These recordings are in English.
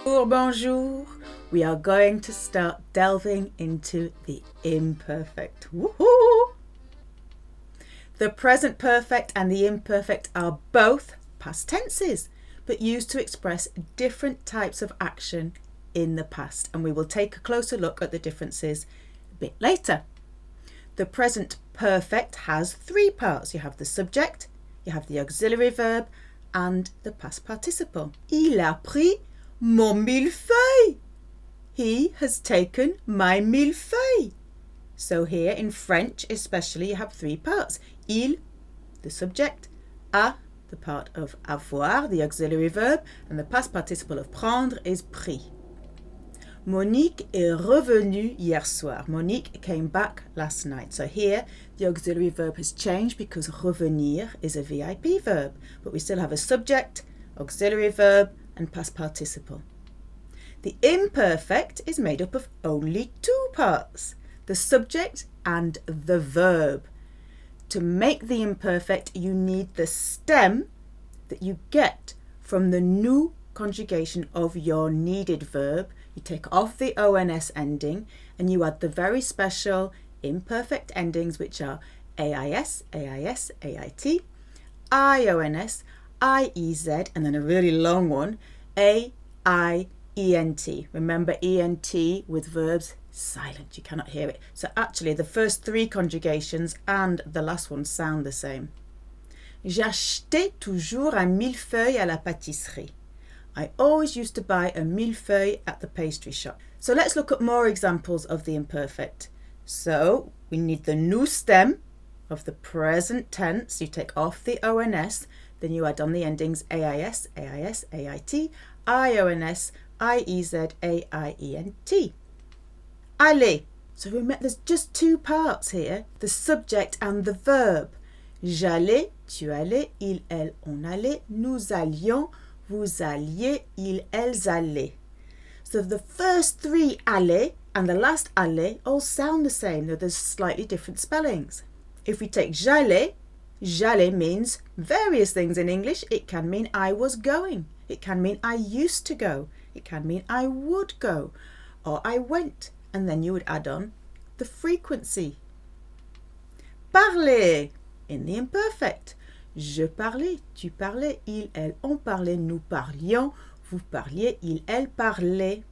Bonjour. We are going to start delving into the imperfect. Woohoo! The present perfect and the imperfect are both past tenses, but used to express different types of action in the past, and we will take a closer look at the differences a bit later. The present perfect has three parts. You have the subject, you have the auxiliary verb, and the past participle. Il a pris mon millefeuille. He has taken my millefeuille. So here in French especially you have three parts. Il, the subject, a, the part of avoir, the auxiliary verb, and the past participle of prendre is pris. Monique est revenue hier soir. Monique came back last night. So here the auxiliary verb has changed because revenir is a VIP verb, but we still have a subject, auxiliary verb, and past participle. The imperfect is made up of only two parts, the subject and the verb. To make the imperfect, you need the stem that you get from the new conjugation of your needed verb. You take off the ONS ending and you add the very special imperfect endings, which are AIS, AIS, AIT, IONS, IEZ, and then a really long one, AIENT. Remember, ENT with verbs silent, you cannot hear it. So actually the first three conjugations and the last one sound the same. J'achetais toujours un millefeuille à la pâtisserie. I always used to buy a millefeuille at the pastry shop. So let's look at more examples of the imperfect. So we need the new stem of the present tense. You take off the ONS, then you add on the endings AIS, AIS, AIT, IONS, IEZ, AIENT. Aller. So remember, there's just two parts here, the subject and the verb. J'allais, tu allais, il, elle, on allait, nous allions, vous alliez, ils, elles allaient. So the first three aller and the last aller all sound the same, though there's slightly different spellings. If we take j'allais, j'allais means various things in English. It can mean I was going. It can mean I used to go. It can mean I would go. Or I went. And then you would add on the frequency. Parler in the imperfect. Je parlais, tu parlais, il, elle, on parlait, nous parlions, vous parliez, il, elle parlait.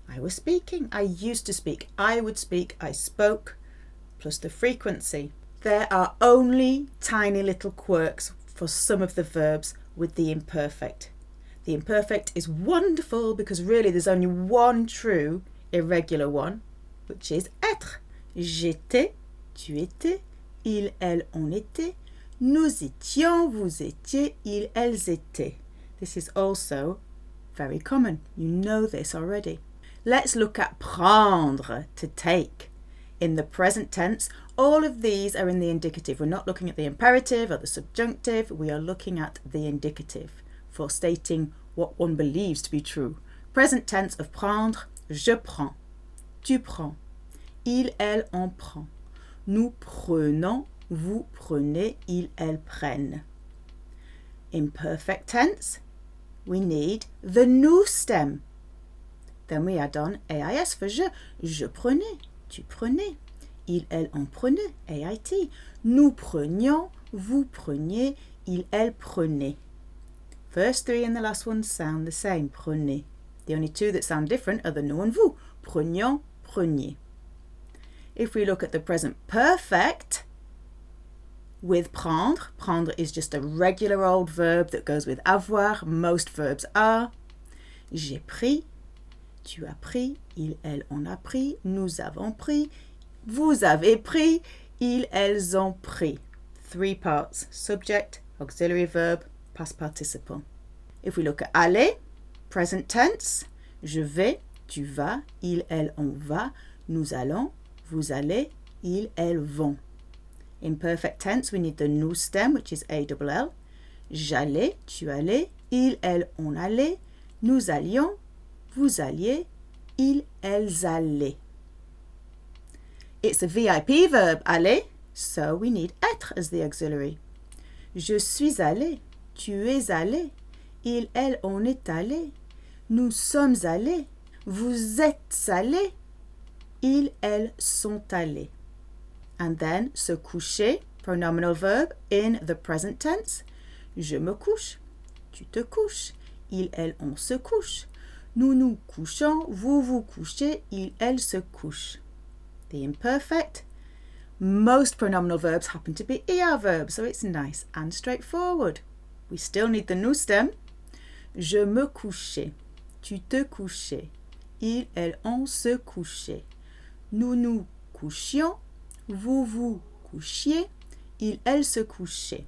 I was speaking, I used to speak, I would speak, I spoke, plus the frequency. There are only tiny little quirks for some of the verbs with the imperfect. The imperfect is wonderful because really there's only one true irregular one, which is être. J'étais, tu étais, il, elle, on était, nous étions, vous étiez, ils, elles étaient. This is also very common. You know this already. Let's look at prendre, to take. In the present tense, all of these are in the indicative. We're not looking at the imperative or the subjunctive. We are looking at the indicative for stating what one believes to be true. Present tense of prendre, je prends, tu prends, il, elle, on prend, nous prenons, vous prenez, ils, elles prennent. Imperfect tense, we need the new stem. Then we add on AIS for je prenais, tu prenais, il, elle, on prenait, AIT, nous prenions, vous preniez, il, elle prenait. First three and the last one sound the same, prenez. The only two that sound different are the nous and vous. Prenions, preniez. If we look at the present perfect with prendre, prendre is just a regular old verb that goes with avoir. Most verbs are. J'ai pris, tu as pris, il, elle, on a pris, nous avons pris, vous avez pris, ils, elles ont pris. Three parts, subject, auxiliary verb, past participle. If we look at aller, present tense, je vais, tu vas, il, elle, on va, nous allons, vous allez, ils, elles vont. In perfect tense, we need the nous stem, which is ALL. J'allais, tu allais, il, elle, on allait, nous allions, vous alliez, ils, elles allaient. It's a VIP verb, aller, so we need être as the auxiliary. Je suis allé, tu es allé. Il, elle, on est allé. Nous sommes allés. Vous êtes allés. Ils, elles sont allés. And then, se coucher, pronominal verb in the present tense. Je me couche. Tu te couches. Il, elle, on se couche. Nous nous couchons. Vous vous couchez. Il, elle se couche. The imperfect. Most pronominal verbs happen to be ER verbs, so it's nice and straightforward. We still need the nous stem. Je me couchais. Tu te couchais. Il, elle, on se couchait. Nous nous couchions. Vous vous couchiez. Il, elle se couchait.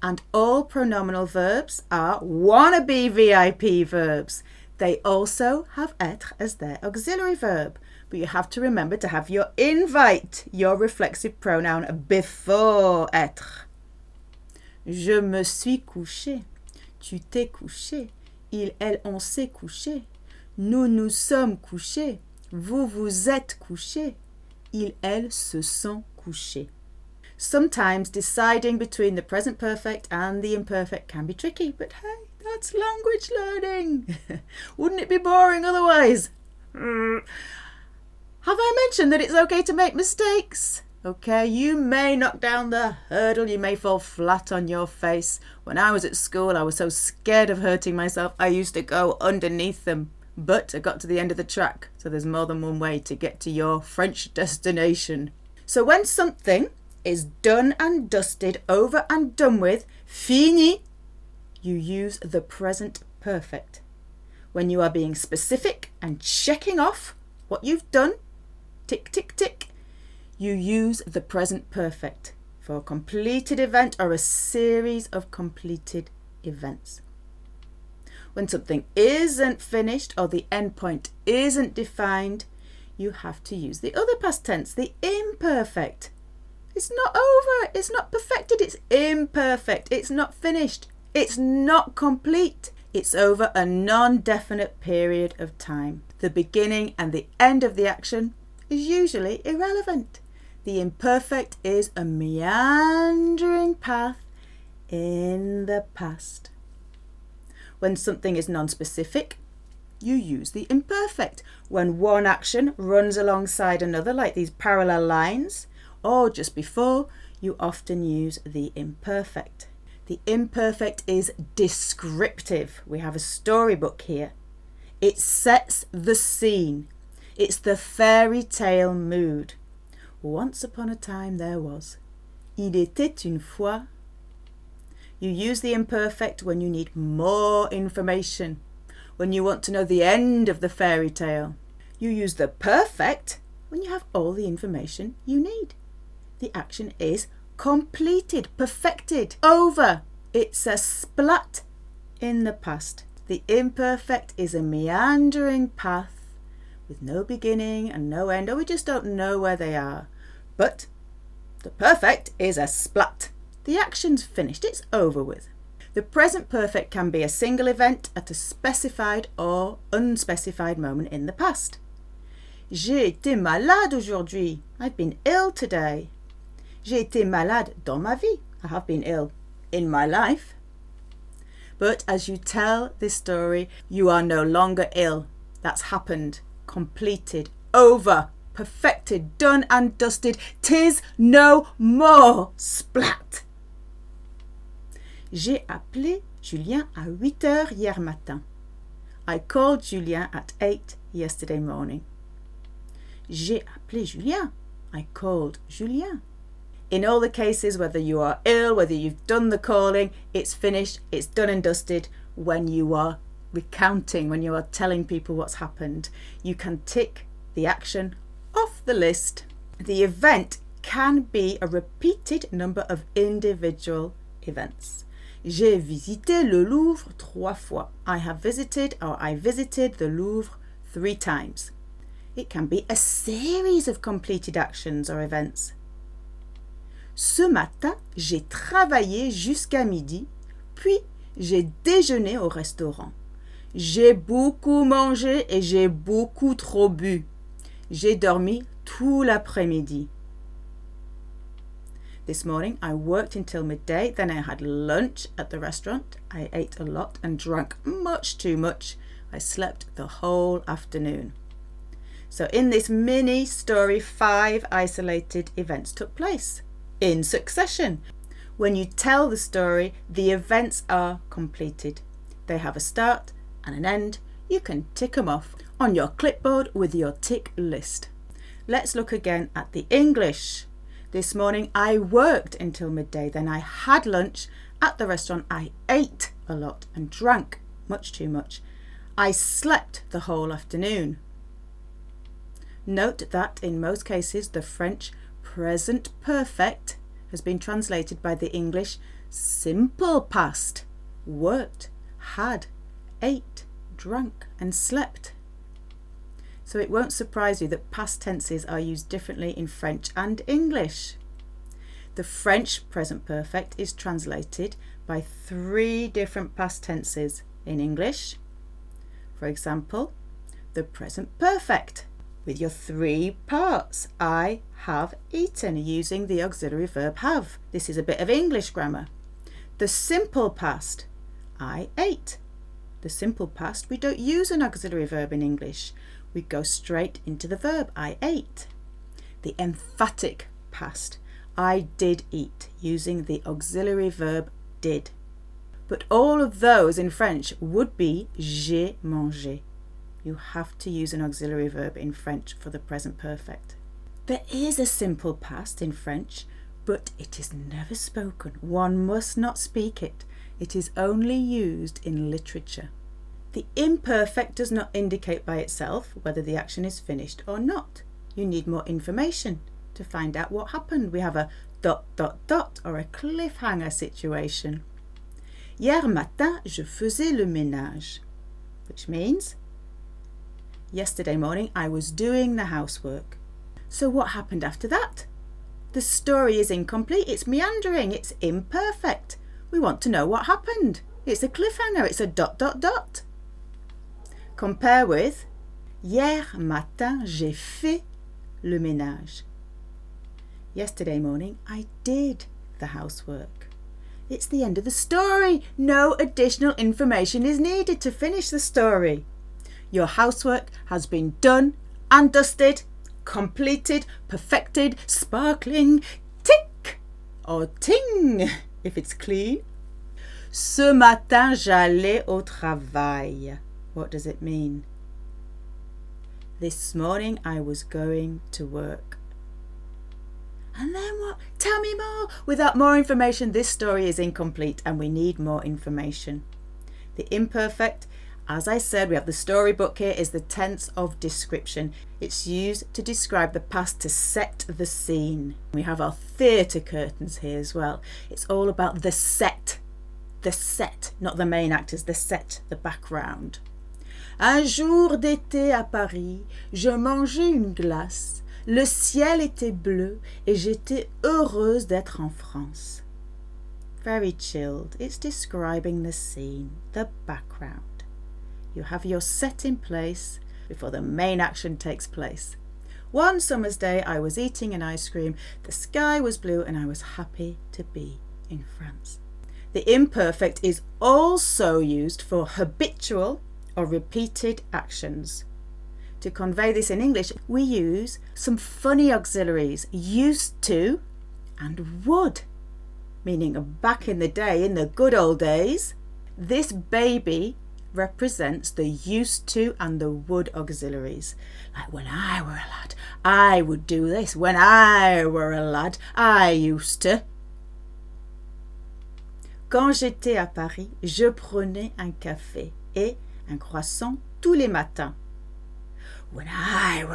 And all pronominal verbs are wannabe VIP verbs. They also have être as their auxiliary verb. But you have to remember to have your invite, your reflexive pronoun, before être. Je me suis couché. Tu t'es couché. Il, elle, on s'est couché. Nous nous sommes couchés. Vous vous êtes couchés. Ils, elles se sont couchés. Sometimes deciding between the present perfect and the imperfect can be tricky, but hey, that's language learning. Wouldn't it be boring otherwise? Have I mentioned that it's okay to make mistakes? Okay, you may knock down the hurdle, you may fall flat on your face. When I was at school, I was so scared of hurting myself, I used to go underneath them. But I got to the end of the track, so there's more than one way to get to your French destination. So when something is done and dusted, over and done with, fini, you use the present perfect. When you are being specific and checking off what you've done, tick, tick, tick, you use the present perfect for a completed event or a series of completed events. When something isn't finished or the end point isn't defined, you have to use the other past tense, the imperfect. It's not over, it's not perfected, it's imperfect, it's not finished, it's not complete. It's over a non-definite period of time. The beginning and the end of the action is usually irrelevant. The imperfect is a meandering path in the past. When something is non-specific, you use the imperfect. When one action runs alongside another, like these parallel lines, or just before, you often use the imperfect. The imperfect is descriptive. We have a storybook here. It sets the scene. It's the fairy tale mood. Once upon a time there was. Il était une fois. You use the imperfect when you need more information, when you want to know the end of the fairy tale. You use the perfect when you have all the information you need. The action is completed, perfected, over. It's a splat in the past. The imperfect is a meandering path with no beginning and no end, or we just don't know where they are. But the perfect is a splat. The action's finished, it's over with. The present perfect can be a single event at a specified or unspecified moment in the past. J'ai été malade aujourd'hui. I've been ill today. J'ai été malade dans ma vie. I have been ill in my life. But as you tell this story, you are no longer ill. That's happened, completed, over, perfected, done and dusted. 'Tis no more. Splat. J'ai appelé Julien à 8 heures hier matin. I called Julien at 8 yesterday morning. J'ai appelé Julien. I called Julien. In all the cases, whether you are ill, whether you've done the calling, it's finished, it's done and dusted. When you are recounting, when you are telling people what's happened, you can tick the action off the list. The event can be a repeated number of individual events. J'ai visité le Louvre 3 fois. I have visited or I visited the Louvre 3 times. It can be a series of completed actions or events. Ce matin, j'ai travaillé jusqu'à midi, puis j'ai déjeuné au restaurant. J'ai beaucoup mangé et j'ai beaucoup trop bu. J'ai dormi tout l'après-midi. This morning I worked until midday, then I had lunch at the restaurant. I ate a lot and drank much too much. I slept the whole afternoon. So in this mini story, 5 isolated events took place in succession. When you tell the story, the events are completed. They have a start and an end. You can tick them off on your clipboard with your tick list. Let's look again at the English. This morning I worked until midday, then I had lunch at the restaurant. I ate a lot and drank much too much. I slept the whole afternoon. Note that in most cases the French present perfect has been translated by the English simple past. Worked, had, ate, drank and slept. So it won't surprise you that past tenses are used differently in French and English. The French present perfect is translated by 3 different past tenses in English. For example, the present perfect with your 3 parts. I have eaten, using the auxiliary verb have. This is a bit of English grammar. The simple past, I ate. The simple past, we don't use an auxiliary verb in English. We go straight into the verb, I ate. The emphatic past, I did eat, using the auxiliary verb did. But all of those in French would be j'ai mangé. You have to use an auxiliary verb in French for the present perfect. There is a simple past in French, but it is never spoken. One must not speak it. It is only used in literature. The imperfect does not indicate by itself whether the action is finished or not. You need more information to find out what happened. We have a ... or a cliffhanger situation. Hier matin, je faisais le ménage, which means yesterday morning I was doing the housework. So what happened after that? The story is incomplete, it's meandering, it's imperfect. We want to know what happened. It's a cliffhanger, it's a ... Compare with hier matin, j'ai fait le ménage. Yesterday morning, I did the housework. It's the end of the story. No additional information is needed to finish the story. Your housework has been done and dusted, completed, perfected, sparkling, tick or ting if it's clean. Ce matin, j'allais au travail. What does it mean? This morning I was going to work. And then what? Tell me more. Without more information, this story is incomplete and we need more information. The imperfect, as I said, we have the storybook here, is the tense of description. It's used to describe the past, to set the scene. We have our theatre curtains here as well. It's all about the set, not the main actors, the set, the background. Un jour d'été à Paris, je mangeais une glace. Le ciel était bleu et j'étais heureuse d'être en France. Very chilled. It's describing the scene, the background. You have your set in place before the main action takes place. One summer's day I was eating an ice cream, the sky was blue and I was happy to be in France. The imperfect is also used for habitual or repeated actions. To convey this in English, we use some funny auxiliaries, used to and would, meaning back in the day, in the good old days. This baby represents the used to and the would auxiliaries. Like when I were a lad, I would do this. When I were a lad, I used to. Quand j'étais à Paris, je prenais un café et un croissant tous les matins. When I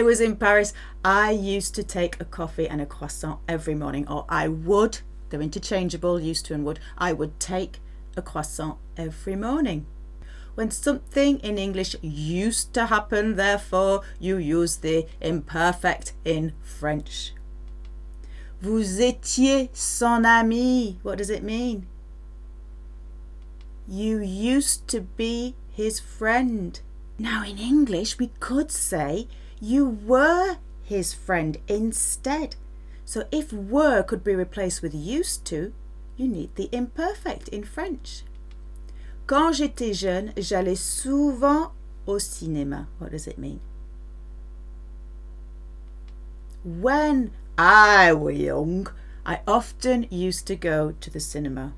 was in Paris, I used to take a coffee and a croissant every morning. Or I would, they're interchangeable, used to and would, I would take a croissant every morning. When something in English used to happen, therefore, you use the imperfect in French. Vous étiez son ami. What does it mean? You used to be his friend. Now in English we could say you were his friend instead. So if were could be replaced with used to, you need the imperfect in French. Quand j'étais jeune, j'allais souvent au cinéma. What does it mean? When I was young, I often used to go to the cinema.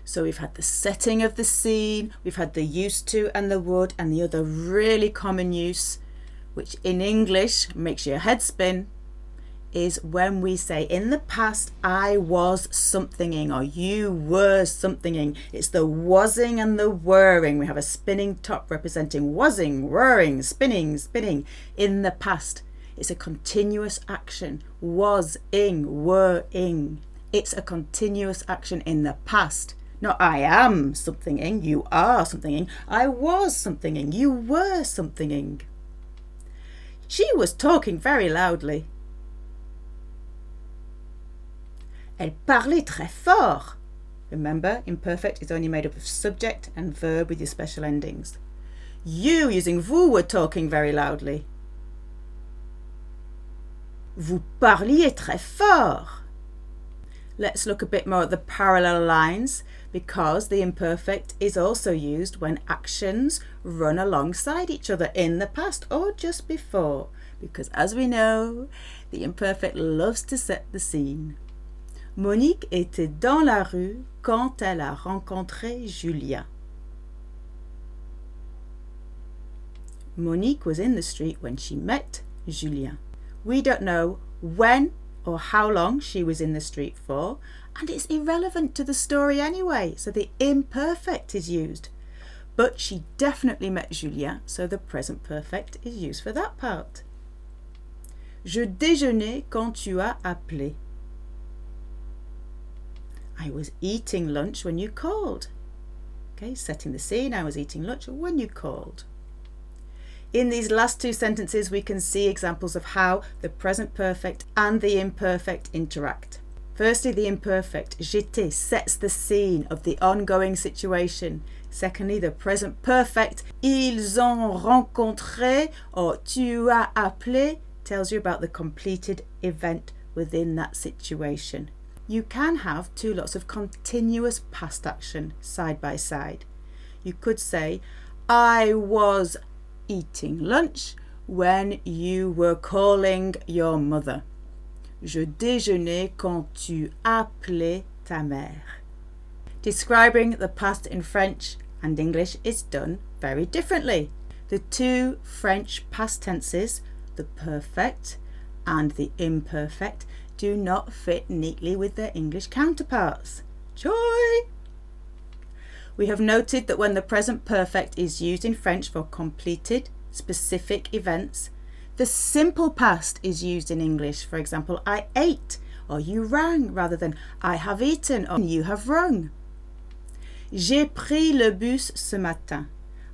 So we've had the setting of the scene, we've had the used to and the would, and the other really common use, which in English makes your head spin, is when we say in the past, I was somethinging or you were somethinging. It's the wasing and the whirring. We have a spinning top representing wasing, whirring, spinning, spinning in the past. It's a continuous action. Was-ing, were-ing. It's a continuous action in the past. Not I am somethinging, you are somethinging. I was somethinging, you were somethinging. She was talking very loudly. Elle parlait très fort. Remember, imperfect is only made up of subject and verb with your special endings. You, using vous, were talking very loudly. Vous parliez très fort. Let's look a bit more at the parallel lines, because the imperfect is also used when actions run alongside each other in the past or just before, because as we know, the imperfect loves to set the scene. Monique était dans la rue quand elle a rencontré Julien. Monique was in the street when she met Julien. We don't know when or how long she was in the street for, and it's irrelevant to the story anyway, so the imperfect is used. But she definitely met Julien, so the present perfect is used for that part. Je déjeunais quand tu as appelé. I was eating lunch when you called. Okay, setting the scene, I was eating lunch when you called. In these last two sentences, we can see examples of how the present perfect and the imperfect interact. Firstly, the imperfect, j'étais, sets the scene of the ongoing situation. Secondly, the present perfect, ils ont rencontré or tu as appelé, tells you about the completed event within that situation. You can have two lots of continuous past action side by side. You could say, I was eating lunch when you were calling your mother. Je déjeunais quand tu appelais ta mère. Describing the past in French and English is done very differently. The two French past tenses, the perfect and the imperfect, do not fit neatly with their English counterparts. Joy! We have noted that when the present perfect is used in French for completed, specific events, the simple past is used in English. For example, I ate or you rang rather than I have eaten or you have rung. J'ai pris le bus ce matin.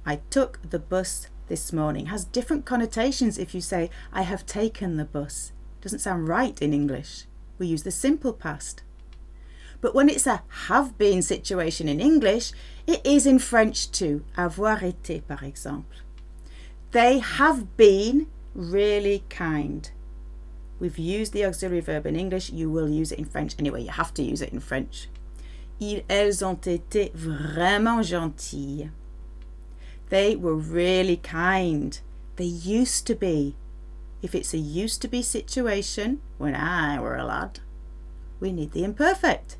I took the bus this morning. Has different connotations if you say I have taken the bus. Doesn't sound right in English. We use the simple past. But when it's a have been situation in English, it is in French too. Avoir été, par exemple. They have been really kind. We've used the auxiliary verb in English. You will use it in French anyway. You have to use it in French. Elles ont été vraiment gentilles. They were really kind. They used to be. If it's a used to be situation, when I were a lad, we need the imperfect.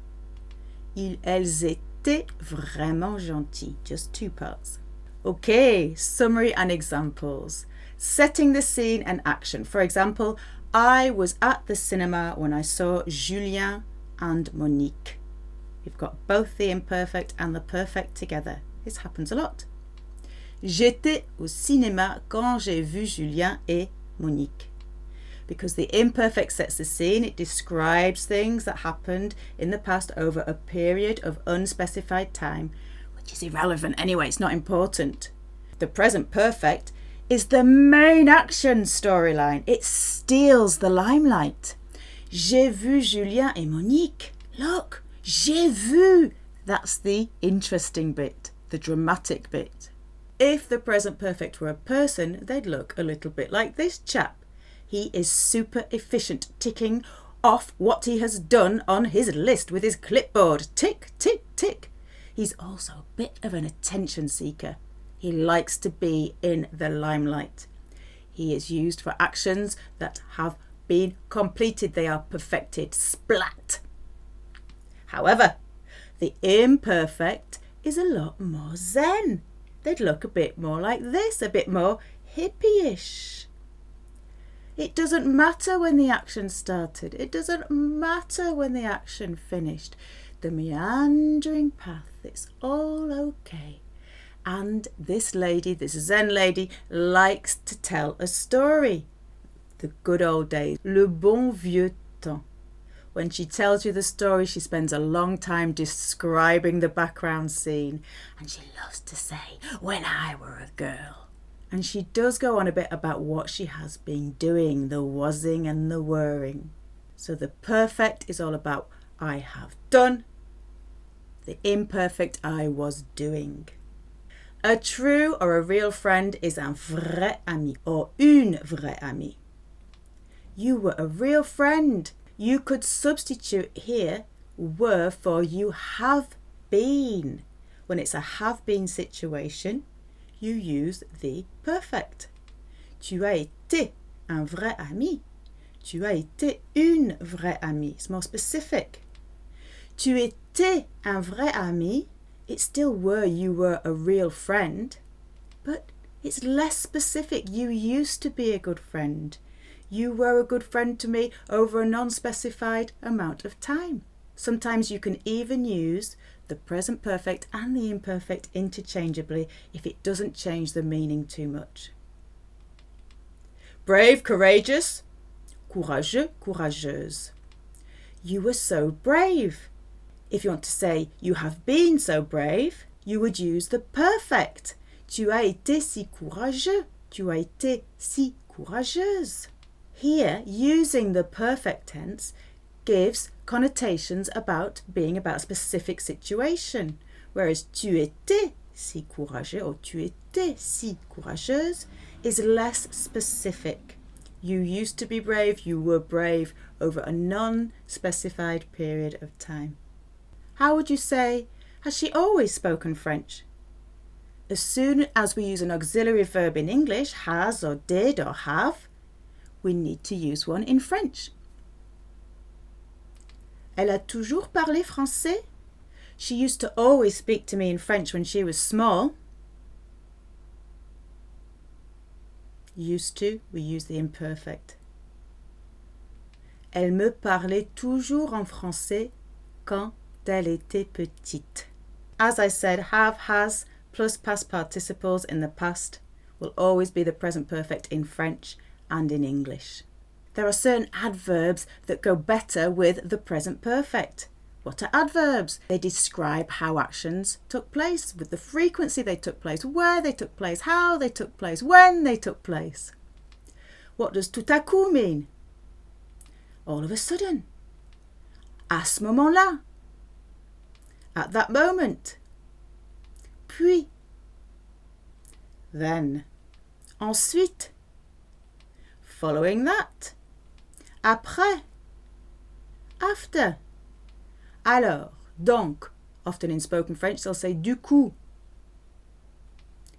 Elles étaient vraiment gentilles. Just two parts. Okay, summary and examples. Setting the scene and action. For example, I was at the cinema when I saw Julien and Monique. We've got both the imperfect and the perfect together. This happens a lot. J'étais au cinéma quand j'ai vu Julien et Monique. Because the imperfect sets the scene, it describes things that happened in the past over a period of unspecified time, which is irrelevant anyway, it's not important. The present perfect is the main action storyline. It steals the limelight. J'ai vu Julien et Monique. Look, j'ai vu. That's the interesting bit, the dramatic bit. If the present perfect were a person, they'd look a little bit like this chap. He is super efficient, ticking off what he has done on his list with his clipboard. Tick, tick, tick. He's also a bit of an attention seeker. He likes to be in the limelight. He is used for actions that have been completed. They are perfected. Splat. However, the imperfect is a lot more zen. They'd look a bit more like this, a bit more hippie-ish. It doesn't matter when the action started. It doesn't matter when the action finished. The meandering path, it's all okay. And this lady, this Zen lady, likes to tell a story. The good old days, le bon vieux temps. When she tells you the story, she spends a long time describing the background scene. And she loves to say, when I were a girl. And she does go on a bit about what she has been doing, the wasing and the whirring. So the perfect is all about I have done. The imperfect, I was doing. A true or a real friend is un vrai ami or une vraie amie. You were a real friend. You could substitute here were for you have been. When it's a have been situation, you use the perfect. Tu as été un vrai ami. Tu as été une vraie amie. It's more specific. Tu étais un vrai ami. It still were you were a real friend, but it's less specific. You used to be a good friend. You were a good friend to me over a non-specified amount of time. Sometimes you can even use the present perfect and the imperfect interchangeably if it doesn't change the meaning too much. Brave, courageous, courageux, courageuse. You were so brave. If you want to say you have been so brave, you would use the perfect. Tu as été si courageux. Tu as été si courageuse. Here, using the perfect tense gives connotations about being about a specific situation, whereas tu étais si courageux or tu étais si courageuse is less specific. You used to be brave, you were brave over a non-specified period of time. How would you say, has she always spoken French? As soon as we use an auxiliary verb in English, has or did or have, we need to use one in French. Elle a toujours parlé français. She used to always speak to me in French when she was small. Used to, we use the imperfect. Elle me parlait toujours en français quand elle était petite. As I said, have, has, plus past participles in the past will always be the present perfect in French and in English. There are certain adverbs that go better with the present perfect. What are adverbs? They describe how actions took place, with the frequency they took place, where they took place, how they took place, when they took place. What does tout à coup mean? All of a sudden. À ce moment-là. At that moment. Puis. Then. Ensuite. Following that. Après. After. Alors. Donc. Often in spoken French they'll say du coup.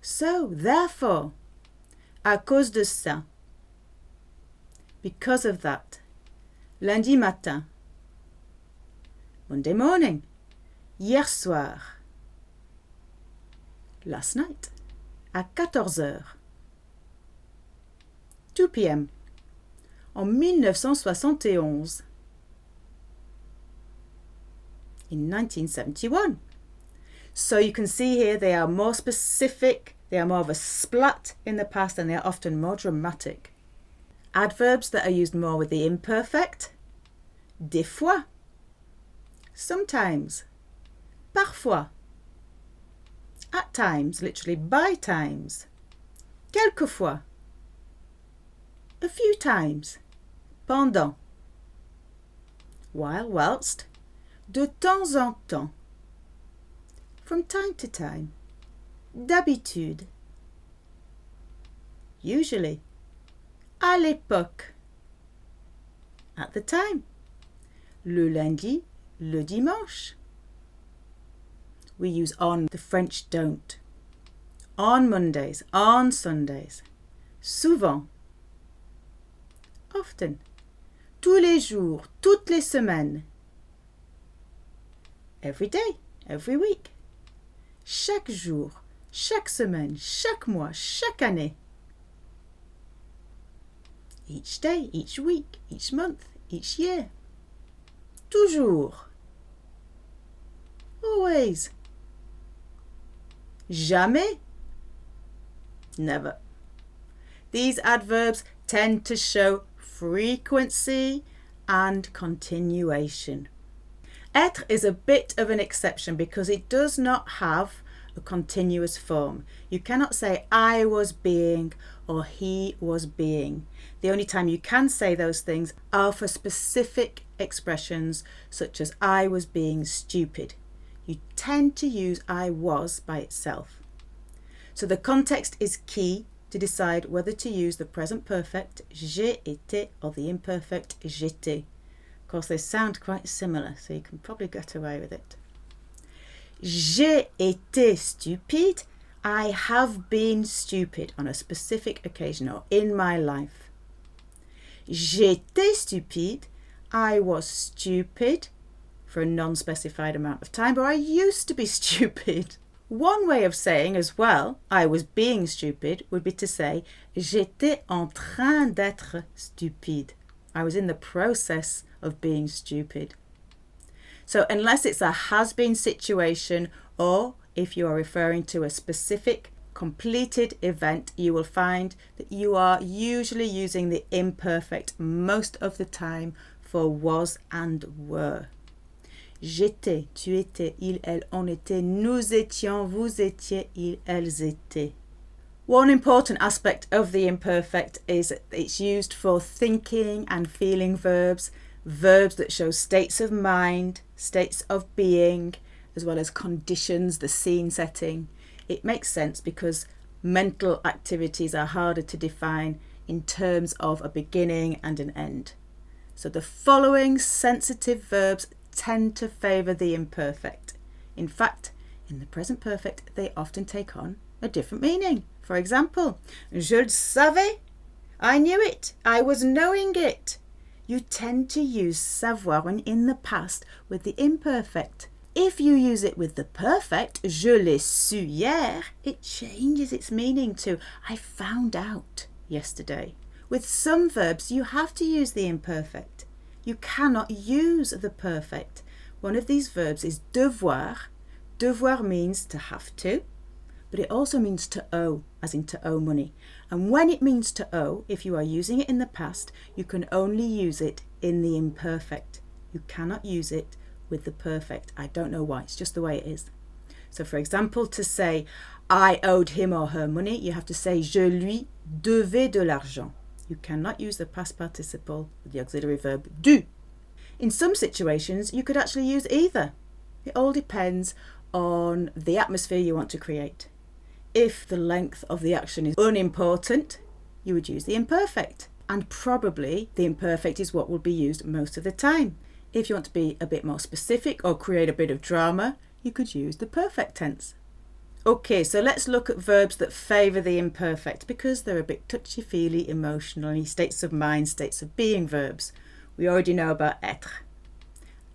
So, therefore. À cause de ça. Because of that. Lundi matin. Monday morning. Hier soir. Last night. À 14h. 2 p.m. En 1971. In 1971. So you can see here they are more specific, they are more of a splat in the past, and they are often more dramatic. Adverbs that are used more with the imperfect. Des fois. Sometimes. Parfois. At times, literally by times. Quelquefois. A few times. Pendant. While, whilst. De temps en temps. From time to time. D'habitude. Usually. À l'époque. At the time. le lundi, le dimanche. We use on, the French don't. On Mondays, on Sundays. Souvent. Often. Tous les jours, toutes les semaines. Every day, every week. Chaque jour, chaque semaine, chaque mois, chaque année. Each day, each week, each month, each year. Toujours. Always. Jamais. Never. These adverbs tend to show frequency and continuation. Être is a bit of an exception because it does not have a continuous form. You cannot say I was being or he was being. The only time you can say those things are for specific expressions such as I was being stupid. You tend to use I was by itself. So the context is key to decide whether to use the present perfect j'ai été or the imperfect j'étais. Of course, they sound quite similar, so you can probably get away with it. J'ai été stupide. I have been stupid on a specific occasion or in my life. J'étais stupide. I was stupid for a non-specified amount of time, or I used to be stupid. One way of saying as well, I was being stupid, would be to say j'étais en train d'être stupide. I was in the process of being stupid. So unless it's a has-been situation or if you are referring to a specific completed event, you will find that you are usually using the imperfect most of the time for was and were. J'étais, tu étais, il, elle, on était, nous étions, vous étiez, ils, elles étaient. One important aspect of the imperfect is that it's used for thinking and feeling verbs, verbs that show states of mind, states of being, as well as conditions, the scene setting. It makes sense because mental activities are harder to define in terms of a beginning and an end. So the following sensitive verbs tend to favour the imperfect. In fact, in the present perfect, they often take on a different meaning. For example, je le savais. I knew it. I was knowing it. You tend to use savoir when in the past with the imperfect. If you use it with the perfect, je l'ai su hier, it changes its meaning to I found out yesterday. With some verbs, you have to use the imperfect. You cannot use the perfect. One of these verbs is devoir. Devoir means to have to, but it also means to owe, as in to owe money. And when it means to owe, if you are using it in the past, you can only use it in the imperfect. You cannot use it with the perfect. I don't know why, it's just the way it is. So for example, to say I owed him or her money, you have to say je lui devais de l'argent. You cannot use the past participle with the auxiliary verb du. In some situations, you could actually use either. It all depends on the atmosphere you want to create. If the length of the action is unimportant, you would use the imperfect. And probably the imperfect is what will be used most of the time. If you want to be a bit more specific or create a bit of drama, you could use the perfect tense. Okay, so let's look at verbs that favour the imperfect because they're a bit touchy-feely emotionally, states of mind, states of being verbs. We already know about être.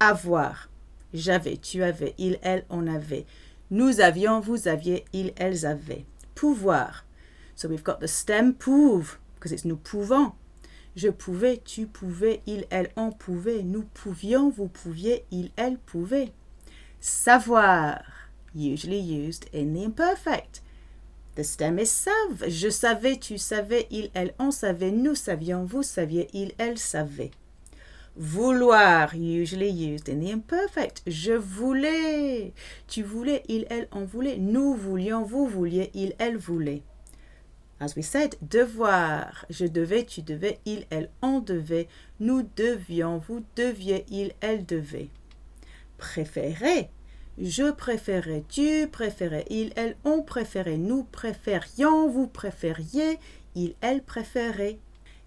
Avoir. J'avais, tu avais, il, elle, on avait. Nous avions, vous aviez, ils, elles avaient. Pouvoir. So we've got the stem pouve because it's nous pouvons. Je pouvais, tu pouvais, il, elle, on pouvait. Nous pouvions, vous pouviez, il, elle pouvaient. Savoir. Usually used in the imperfect. The stem is savent. Je savais, tu savais, il, elle, on savait, nous savions, vous saviez, il, elle savaient. Vouloir, usually used in the imperfect. Je voulais, tu voulais, il, elle, on voulait, nous voulions, vous vouliez, il, elle voulait. As we said, devoir. Je devais, tu devais, il, elle, on devait, nous devions, vous deviez, il, elle devait. Préférer. Je préférais, tu préférais, il, elle, on préférait, nous préférions, vous préfériez, il, elle préférait.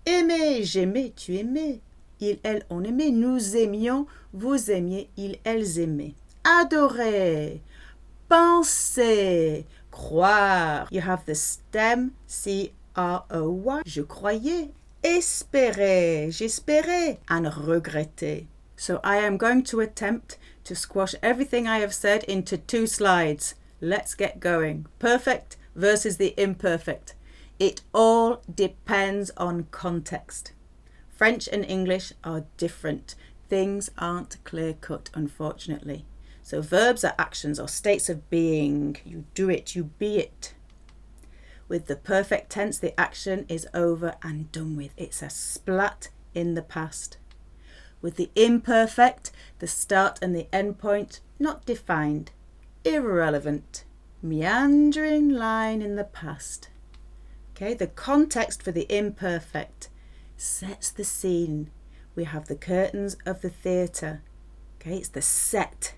Aimer, j'aimais, tu aimais. ils, elles, on aimait. Nous aimions, vous aimiez, ils, elles aimaient. Adorer, penser, croire. You have the stem C-R-O-Y. Je croyais. Espérer, j'espérais. And regretter. So I am going to attempt to squash everything I have said into 2 slides. Let's get going. Perfect versus the imperfect. It all depends on context. French and English are different. Things aren't clear-cut, unfortunately. So verbs are actions or states of being. You do it, you be it. With the perfect tense, the action is over and done with. It's a splat in the past. With the imperfect, the start and the end point, not defined, irrelevant, meandering line in the past. Okay, the context for the imperfect sets the scene. We have the curtains of the theatre. Okay, it's the set.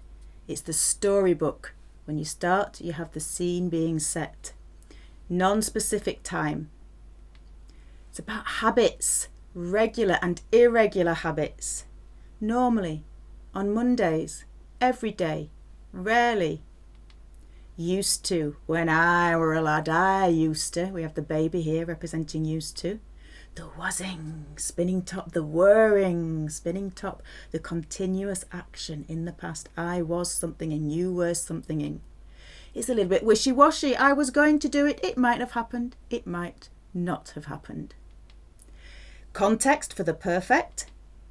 It's the storybook. When you start, you have the scene being set. Non-specific time. It's about habits, regular and irregular habits. Normally, on Mondays, every day, rarely. Used to. When I were a lad, I used to. We have the baby here representing used to. The wasing, spinning top, the whirring, spinning top, the continuous action in the past. I was something and you were something in. It's a little bit wishy-washy. I was going to do it. It might have happened. It might not have happened. Context for the perfect.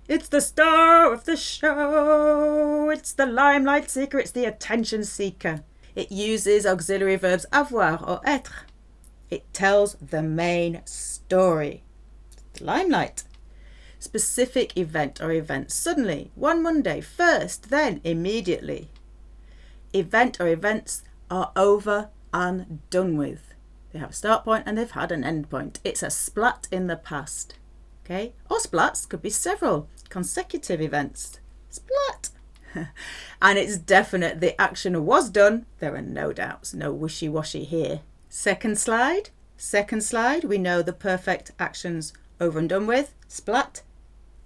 It's the star of the show. It's the limelight seeker. It's the attention seeker. It uses auxiliary verbs avoir or être. It tells the main story. The limelight. Specific event or events. Suddenly, one Monday, first, then, immediately. Event or events are over and done with. They have a start point and they've had an end point. It's a splat in the past. Okay? Or splats could be several consecutive events. Splat. And it's definite the action was done. There are no doubts, no wishy-washy here. Second slide. Second slide, we know the perfect actions over and done with. Splat.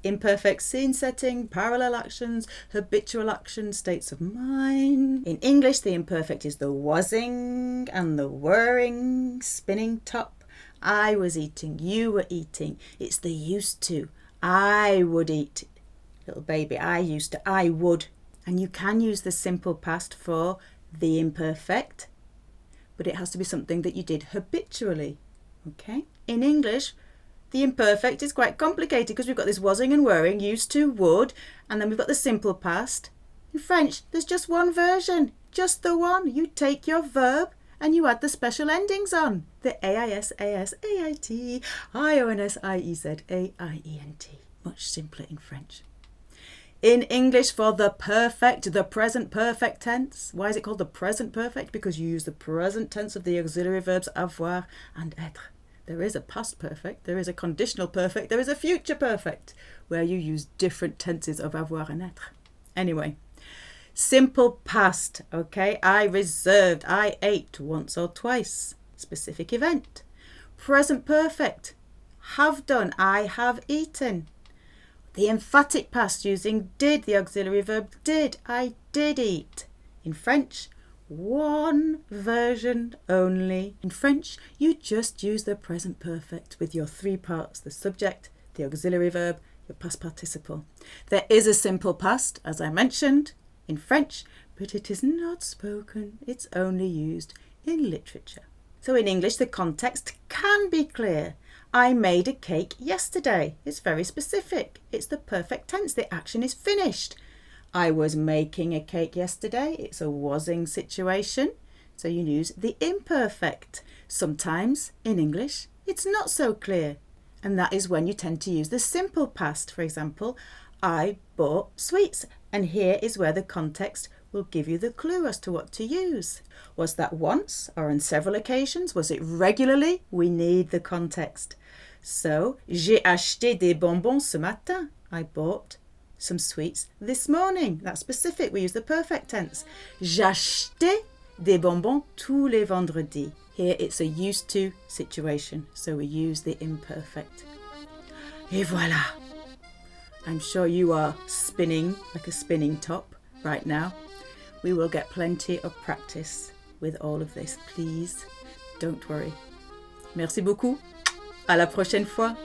Imperfect scene setting, parallel actions, habitual actions, states of mind. In English, the imperfect is the wasing and the whirring, spinning top. I was eating, you were eating. It's the used to. I would eat. Little baby, I used to, I would. And you can use the simple past for the imperfect, but it has to be something that you did habitually. Okay? In English, the imperfect is quite complicated because we've got this wasing and whirring, used to, would, and then we've got the simple past. In French, there's just one version, just the one. You take your verb and you add the special endings on. The AIS, AS, AIT, IONS, IEZ, AIENT. Much simpler in French. In English, for the perfect, the present perfect tense. Why is it called the present perfect? Because you use the present tense of the auxiliary verbs avoir and être. There is a past perfect, there is a conditional perfect, there is a future perfect, where you use different tenses of avoir and être. Anyway, simple past, okay? I reserved, I ate once or twice. Specific event. Present perfect. Have done, I have eaten. The emphatic past using did, the auxiliary verb did, I did eat. In French, one version only. In French, you just use the present perfect with your 3 parts, the subject, the auxiliary verb, your past participle. There is a simple past, as I mentioned, in French, but it is not spoken. It's only used in literature. So in English, the context can be clear. I made a cake yesterday. It's very specific. It's the perfect tense. The action is finished. I was making a cake yesterday. It's a wasing situation. So you use the imperfect. Sometimes in English, it's not so clear. And that is when you tend to use the simple past. For example, I bought sweets. And here is where the context will give you the clue as to what to use. Was that once or on several occasions? Was it regularly? We need the context. So, j'ai acheté des bonbons ce matin. I bought some sweets this morning. That's specific. We use the perfect tense. J'achetais des bonbons tous les vendredis. Here it's a used to situation, so we use the imperfect. Et voilà. I'm sure you are spinning like a spinning top right now. We will get plenty of practice with all of this. Please don't worry. Merci beaucoup. À la prochaine fois.